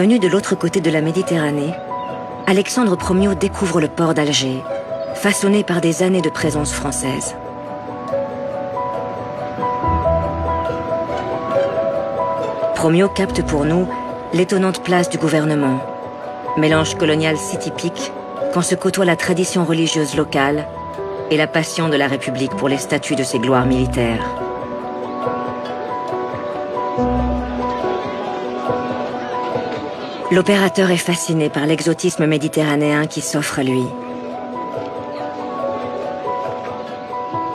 Venu de l'autre côté de la Méditerranée, Alexandre Promiot découvre le port d'Alger, façonné par des années de présence française. Promiot capte pour nous l'étonnante place du gouvernement, mélange colonial si typique quand se côtoie la tradition religieuse locale et la passion de la République pour les statuts de ses gloires militaires. L'opérateur est fasciné par l'exotisme méditerranéen qui s'offre à lui.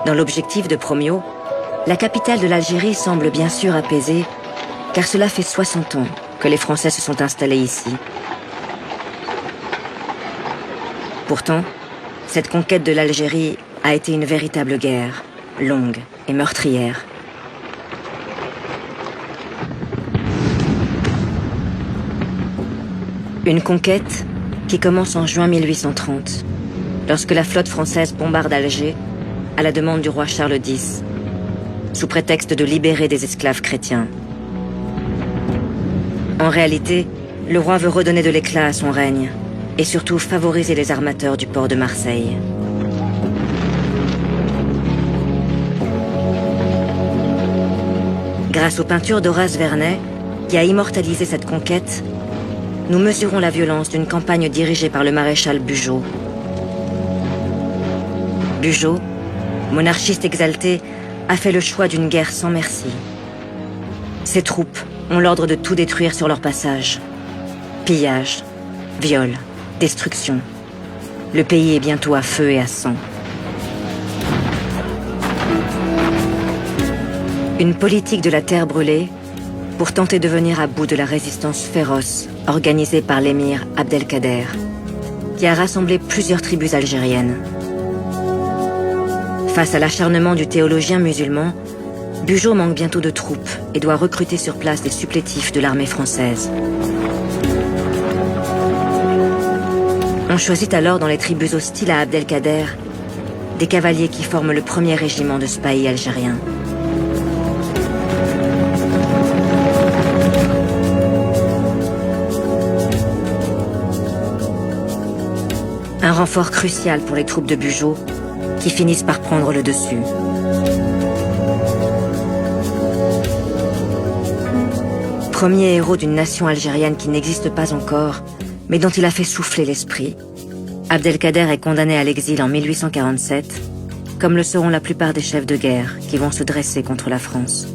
Dans l'objectif de Promiot, la capitale de l'Algérie semble bien sûr apaisée, car cela fait 60 ans que les Français se sont installés ici. Pourtant, cette conquête de l'Algérie a été une véritable guerre, longue et meurtrière. Une conquête qui commence en juin 1830, lorsque la flotte française bombarde Alger à la demande du roi Charles X, sous prétexte de libérer des esclaves chrétiens. En réalité, le roi veut redonner de l'éclat à son règne et surtout favoriser les armateurs du port de Marseille. Grâce aux peintures d'Horace Vernet, qui a immortalisé cette conquête, nous mesurons la violence d'une campagne dirigée par le maréchal Bugeaud. Bugeaud, monarchiste exalté, a fait le choix d'une guerre sans merci. Ses troupes ont l'ordre de tout détruire sur leur passage. Pillage, viol, destruction. Le pays est bientôt à feu et à sang. Une politique de la terre brûlée pour tenter de venir à bout de la résistance féroce organisée par l'émir Abdelkader, qui a rassemblé plusieurs tribus algériennes. Face à l'acharnement du théologien musulman, Bugeaud manque bientôt de troupes et doit recruter sur place des supplétifs de l'armée française. On choisit alors dans les tribus hostiles à Abdelkader des cavaliers qui forment le premier régiment de spahis algériens. Un renfort crucial pour les troupes de Bugeaud, qui finissent par prendre le dessus. Premier héros d'une nation algérienne qui n'existe pas encore, mais dont il a fait souffler l'esprit, Abdelkader est condamné à l'exil en 1847, comme le seront la plupart des chefs de guerre qui vont se dresser contre la France.